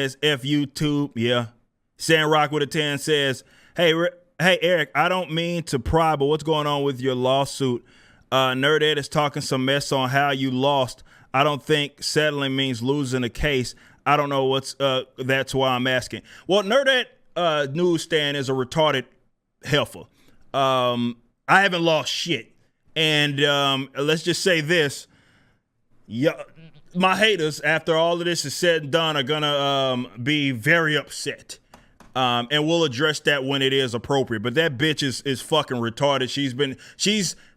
says, F YouTube, yeah. Sandrock with a 10 says, hey, Eric, I don't mean to pry, but what's going on with your lawsuit? Nerd Ed is talking some mess on how you lost. I don't think settling means losing a case. I don't know that's why I'm asking. Well, Nerd Ed newsstand is a retarded heifer. I haven't lost shit. And let's just say this. Yeah, my haters, after all of this is said and done, are gonna be very upset. And we'll address that when it is appropriate. But that bitch is fucking retarded.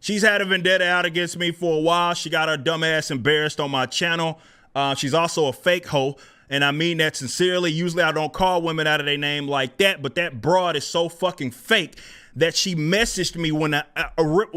She's had a vendetta out against me for a while. She got her dumb ass embarrassed on my channel. She's also a fake hoe, and I mean that sincerely. Usually I don't call women out of their name like that, but that broad is so fucking fake that she messaged me when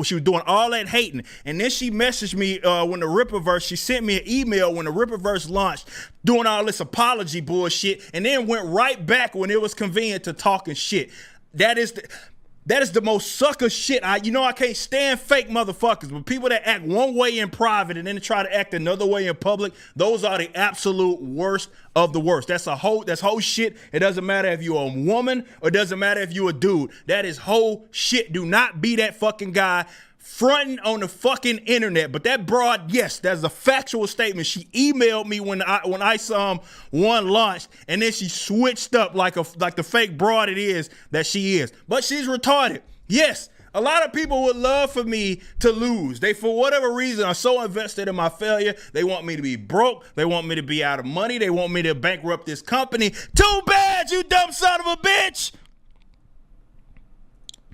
she was doing all that hating. And then she messaged me when the Rippaverse, she sent me an email when the Rippaverse launched, doing all this apology bullshit, and then went right back when it was convenient to talking shit. That is the most sucker shit. I can't stand fake motherfuckers, but people that act one way in private and then try to act another way in public, those are the absolute worst of the worst. That's whole shit. It doesn't matter if you're a woman or it doesn't matter if you're a dude. That is whole shit. Do not be that fucking guy fronting on the fucking internet. But that broad, yes, that's a factual statement. She emailed me when ISOM 1 launched, and then she switched up like the fake broad it is that she is. But she's retarded. Yes, a lot of people would love for me to lose. They, for whatever reason, are so invested in my failure. They want me to be broke. They want me to be out of money. They want me to bankrupt this company. Too bad, you dumb son of a bitch.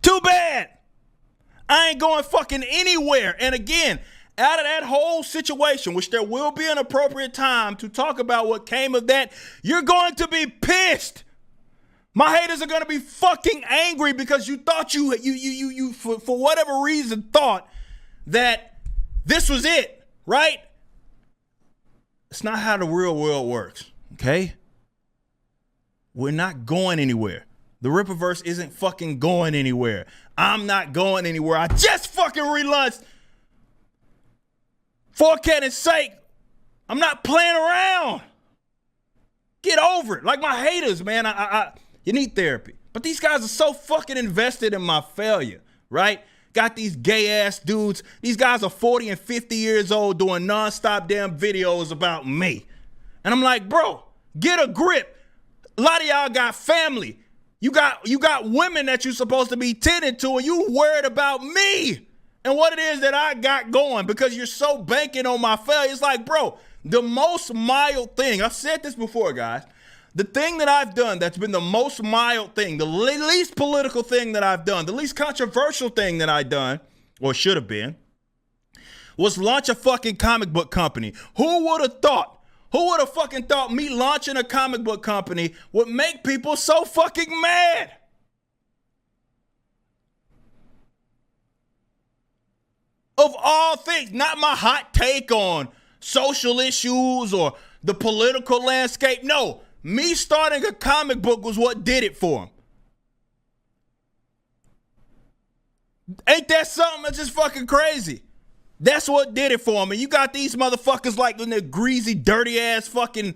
Too bad. I ain't going fucking anywhere. And again, out of that whole situation, which there will be an appropriate time to talk about what came of that, you're going to be pissed. My haters are going to be fucking angry because you thought you for whatever reason thought that this was it, right? It's not how the real world works, okay? We're not going anywhere. The Rippaverse isn't fucking going anywhere. I'm not going anywhere. I just fucking relaunched for Canon Sake. I'm not playing around. Get over it. Like my haters, man. You need therapy. But these guys are so fucking invested in my failure, right? Got these gay ass dudes. These guys are 40 and 50 years old doing nonstop damn videos about me. And I'm like, bro, get a grip. A lot of y'all got family. You got women that you're supposed to be tending to, and you worried about me and what it is that I got going because you're so banking on my failure. It's like, bro, the most mild thing, I've said this before, guys, the thing that I've done that's been the most mild thing, the least political thing that I've done, the least controversial thing that I've done, or should have been, was launch a fucking comic book company. Who would have thought? Who would have fucking thought me launching a comic book company would make people so fucking mad? Of all things, not my hot take on social issues or the political landscape. No, me starting a comic book was what did it for him. Ain't that something that's just fucking crazy? That's what did it for him. And you got these motherfuckers like in their greasy, dirty ass fucking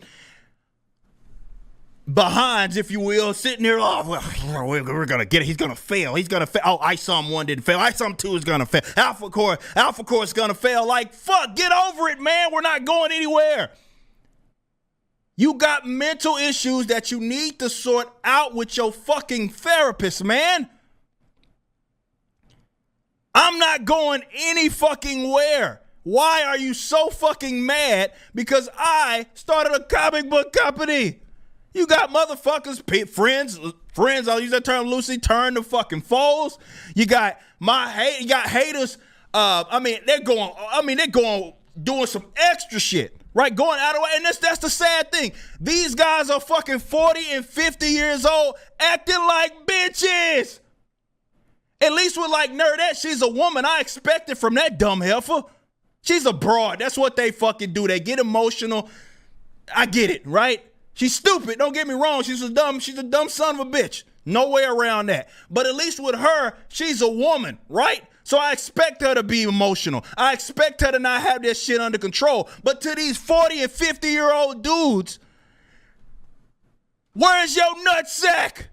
behinds, if you will, sitting there. Oh, well, we're gonna get it. He's gonna fail. He's gonna fail. Oh, ISOM 1 didn't fail. ISOM 2 is gonna fail. Alpha Core is gonna fail. Like, fuck, get over it, man. We're not going anywhere. You got mental issues that you need to sort out with your fucking therapist, man. I'm not going any fucking where. Why are you so fucking mad? Because I started a comic book company. You got motherfuckers, friends, I'll use that term loosely, turn to fucking foes. You got haters. They're going doing some extra shit, right? Going out of the way. And that's the sad thing. These guys are fucking 40 and 50 years old acting like bitches. At least with like Nerdette, she's a woman. I expect it from that dumb heifer. She's a broad. That's what they fucking do. They get emotional. I get it, right? She's stupid. Don't get me wrong. She's a dumb son of a bitch. No way around that. But at least with her, she's a woman, right? So I expect her to be emotional. I expect her to not have that shit under control. But to these 40 and 50-year-old dudes, Where's your nutsack?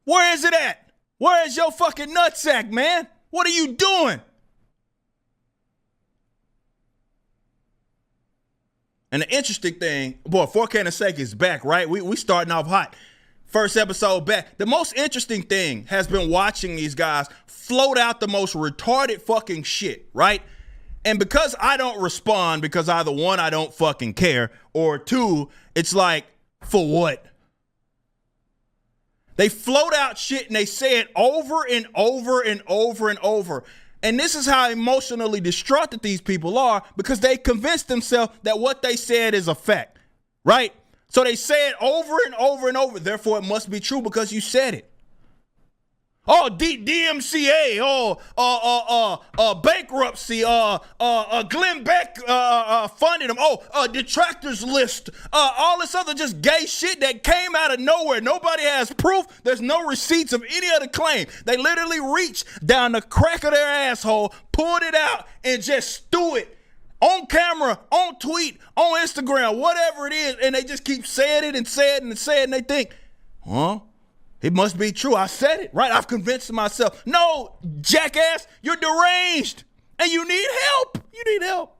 Where is it at? Where is your fucking nutsack, man? What are you doing? And the interesting thing, boy, Canon Sake is back, right? We starting off hot. First episode back. The most interesting thing has been watching these guys float out the most retarded fucking shit, right? And because I don't respond, because either one, I don't fucking care, or two, it's like, for what? They float out shit and they say it over and over and over and over. And this is how emotionally distraught these people are, because they convinced themselves that what they said is a fact, right? So they say it over and over and over. Therefore, it must be true because you said it. Oh, DMCA, bankruptcy, Glenn Beck funded them. Detractors list, all this other just gay shit that came out of nowhere. Nobody has proof. There's no receipts of any other claim. They literally reached down the crack of their asshole, pulled it out, and just threw it on camera, on tweet, on Instagram, whatever it is, and they just keep saying it and saying it and saying it, and they think, huh? It must be true. I said it, right? I've convinced myself. No, jackass, you're deranged and you need help. You need help.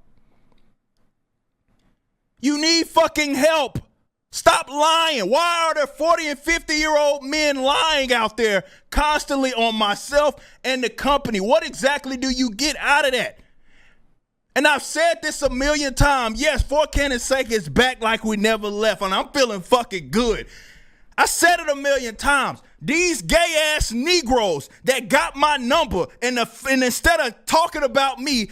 You need fucking help. Stop lying. Why are there 40 and 50-year-old men lying out there constantly on myself and the company? What exactly do you get out of that? And I've said this a million times. Yes, Canon Sake is back like we never left, and I'm feeling fucking good. I said it a million times. These gay ass Negroes that got my number, and instead of talking about me,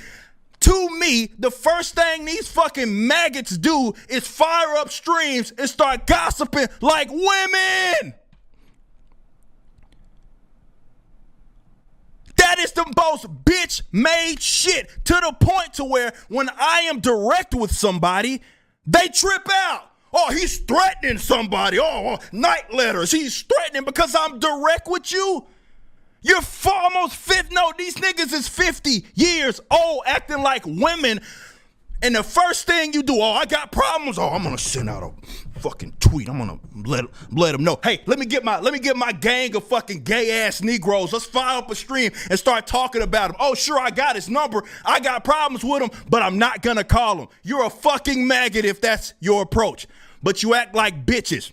to me, the first thing these fucking maggots do is fire up streams and start gossiping like women. That is the most bitch-made shit, to the point to where when I am direct with somebody, they trip out. Oh, he's threatening somebody. Night letters. He's threatening because I'm direct with you. You're almost 50. No, these niggas is 50 years old acting like women. And the first thing you do, I got problems. I'm going to send out a fucking tweet. I'm going to let them know. Hey, let me get my gang of fucking gay ass Negroes. Let's fire up a stream and start talking about him. Oh, sure, I got his number. I got problems with him, but I'm not going to call him. You're a fucking maggot if that's your approach. But you act like bitches.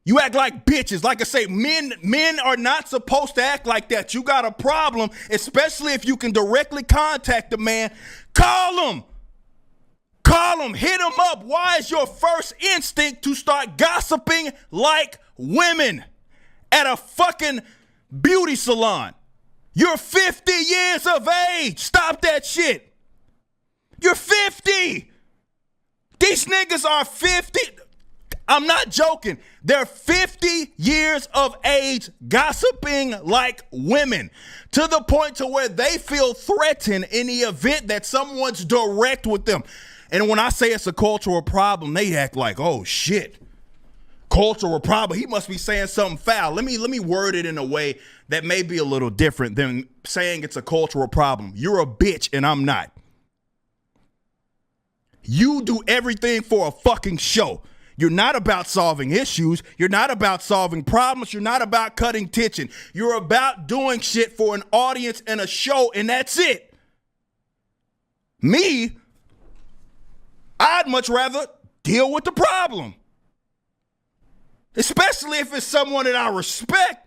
You act like bitches. Like I say, men are not supposed to act like that. You got a problem, especially if you can directly contact the man. Call him. Call him. Hit him up. Why is your first instinct to start gossiping like women at a fucking beauty salon? You're 50 years of age. Stop that shit. You're 50. These niggas are 50. I'm not joking. They're 50 years of age gossiping like women, to the point to where they feel threatened in the event that someone's direct with them. And when I say it's a cultural problem, they act like, oh shit, cultural problem. He must be saying something foul. Let me word it in a way that may be a little different than saying it's a cultural problem. You're a bitch and I'm not. You do everything for a fucking show. You're not about solving issues. You're not about solving problems. You're not about cutting tension. You're about doing shit for an audience and a show, and that's it. Me, I'd much rather deal with the problem. Especially if it's someone that I respect.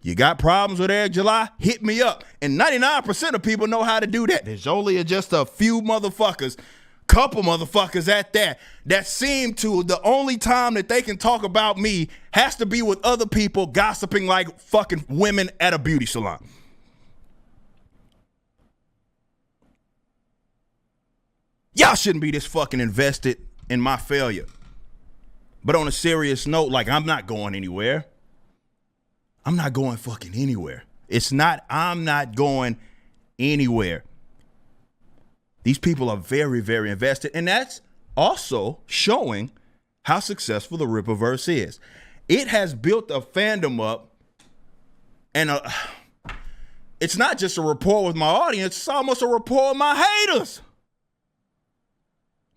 You got problems with Eric July? Hit me up. And 99% of people know how to do that. There's only just a few motherfuckers, couple motherfuckers at that seem to, the only time that they can talk about me has to be with other people gossiping like fucking women at a beauty salon. Y'all shouldn't be this fucking invested in my failure. But on a serious note, like, I'm not going anywhere. I'm not going fucking anywhere. I'm not going anywhere. These people are very, very invested, and that's also showing how successful the Rippaverse is. It has built a fandom up, and it's not just a rapport with my audience, it's almost a rapport with my haters.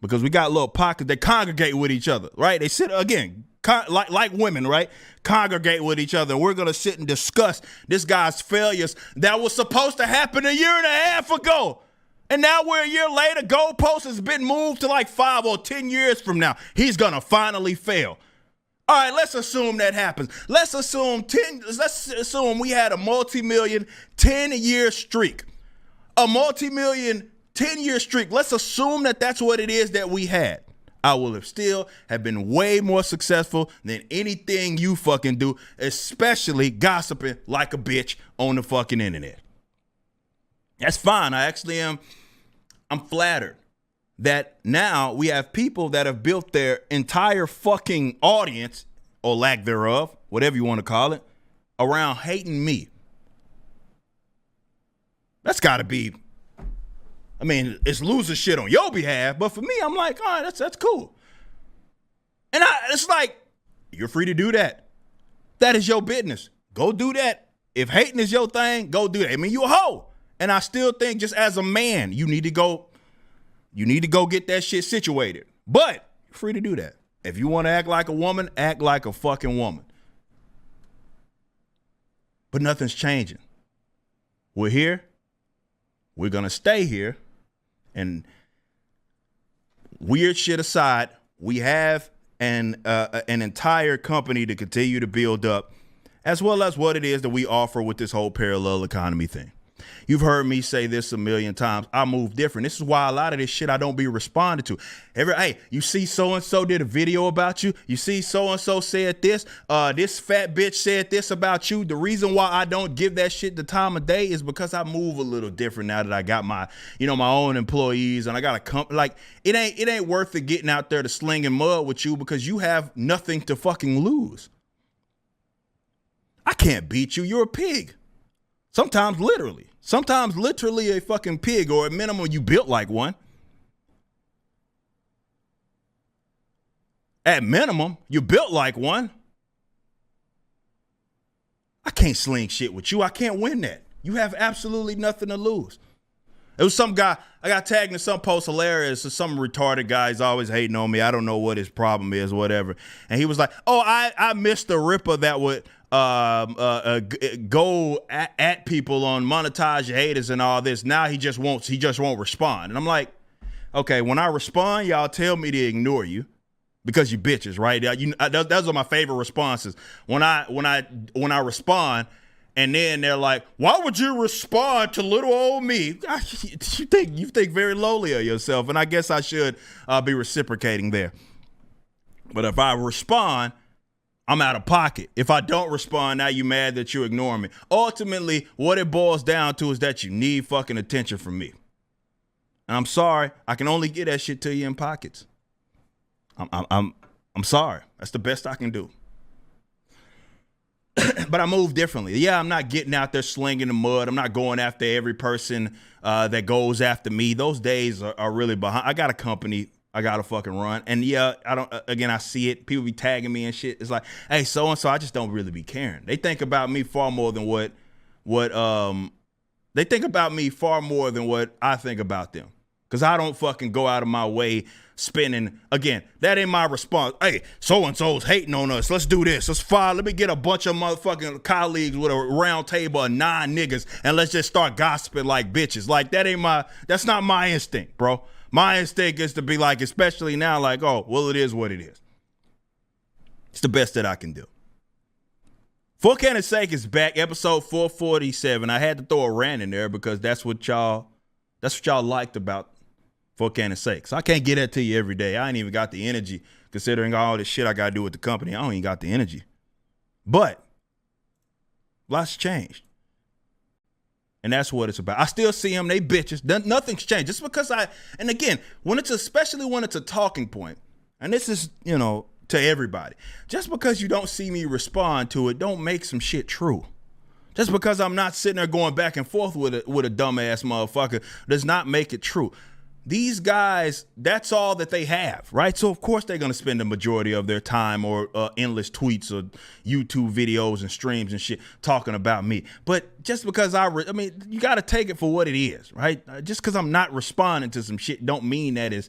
Because we got little pockets that congregate with each other, right? They sit, again, like women, right? Congregate with each other. We're going to sit and discuss this guy's failures that was supposed to happen a year and a half ago. And now we're a year later, goalpost has been moved to like 5 or 10 years from now. He's going to finally fail. All right, let's assume that happens. Let's assume we had a multi-million 10-year streak. A multi-million 10-year streak. Let's assume that that's what it is that we had. I will have been way more successful than anything you fucking do, especially gossiping like a bitch on the fucking internet. That's fine. I'm flattered that now we have people that have built their entire fucking audience, or lack thereof, whatever you want to call it, around hating me. That's got to be, I mean, it's loser shit on your behalf, but for me, I'm like, all right, that's cool. And it's like, you're free to do that. That is your business. Go do that. If hating is your thing, go do that. I mean, you a hoe. And I still think just as a man, you need to go get that shit situated. But you're free to do that. If you want to act like a woman, act like a fucking woman. But nothing's changing. We're here. We're going to stay here. And weird shit aside, we have an entire company to continue to build up, as well as what it is that we offer with this whole parallel economy thing. You've heard me say this a million times. I move different. This is why a lot of this shit I don't be responding to. Hey, you see so-and-so did a video about you. You see so-and-so said this. This fat bitch said this about you. The reason why I don't give that shit the time of day is because I move a little different now that I got my own employees and I got a company. Like, it ain't worth it getting out there to slinging mud with you because you have nothing to fucking lose. I can't beat you. You're a pig. Sometimes literally a fucking pig, or at minimum you built like one. At minimum, you built like one. I can't sling shit with you. I can't win that. You have absolutely nothing to lose. It was some guy, I got tagged in some post, hilarious, some retarded guy. He's always hating on me. I don't know what his problem is, whatever. And he was like, oh, I missed the Ripper that would go at people on monetize your haters and all this. Now he just won't respond. And I'm like, okay, when I respond, y'all tell me to ignore you because you bitches, right? Those are my favorite responses. When I respond, and then they're like, why would you respond to little old me? You think very lowly of yourself. And I guess I should be reciprocating there. But if I respond, I'm out of pocket. If I don't respond, now you mad that you ignore me. Ultimately, what it boils down to is that you need fucking attention from me. And I'm sorry, I can only get that shit to you in pockets. I'm sorry. That's the best I can do. But I move differently. Yeah, I'm not getting out there slinging the mud. I'm not going after every person that goes after me. Those days are really behind. I got a company I got to fucking run. And yeah, I see it. People be tagging me and shit. It's like, hey, so-and-so, I just don't really be caring. They think about me far more than what they think about me far more than what I think about them. Because I don't fucking go out of my way spinning. Again, that ain't my response. Hey, so-and-so's hating on us. Let's do this. Let me get a bunch of motherfucking colleagues with a round table of 9 niggas and let's just start gossiping like bitches. Like, that's not my instinct, bro. My instinct is to be like, especially now, like, oh, well, it is what it is. It's the best that I can do. For Canon Sake is back, episode 447. I had to throw a rant in there because that's what y'all liked about For Canon Sake. So I can't get that to you every day. I ain't even got the energy, considering all this shit I got to do with the company. I don't even got the energy. But lots changed. And that's what it's about. I still see them, they bitches. Nothing's changed. Just because and again, especially when it's a talking point, and this is, to everybody, just because you don't see me respond to it, don't make some shit true. Just because I'm not sitting there going back and forth with a dumbass motherfucker does not make it true. these guys, that's all that they have, right? So of course they're going to spend the majority of their time or endless tweets or YouTube videos and streams and shit talking about me. But just because I mean, you got to take it for what it is, right? Just because I'm not responding to some shit don't mean that is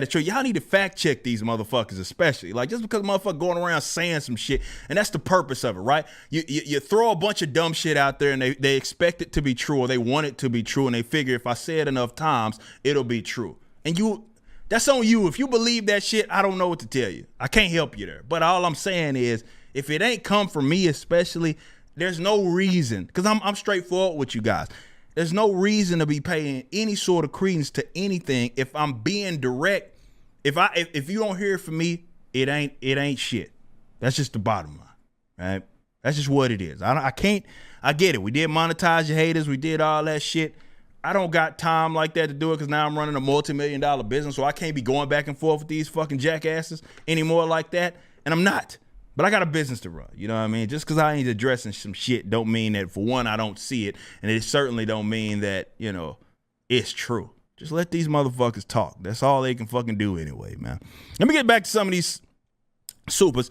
true. Y'all need to fact check these motherfuckers, especially. Like, just because motherfucker going around saying some shit, and that's the purpose of it, right? You throw a bunch of dumb shit out there, and they expect it to be true, or they want it to be true, and they figure if I say it enough times, it'll be true. And that's on you. If you believe that shit, I don't know what to tell you. I can't help you there. But all I'm saying is, if it ain't come from me especially, there's no reason, because I'm straightforward with you guys. There's no reason to be paying any sort of credence to anything if I'm being direct. If you don't hear it from me, it ain't shit. That's just the bottom line, right? That's just what it is. I get it. We did monetize your haters. We did all that shit. I don't got time like that to do it because now I'm running a multi-million-dollar business, so I can't be going back and forth with these fucking jackasses anymore like that, and I'm not. But I got a business to run, you know what I mean? Just because I ain't addressing some shit don't mean that, for one, I don't see it, and it certainly don't mean that, it's true. Just let these motherfuckers talk. That's all they can fucking do anyway, man. Let me get back to some of these supers.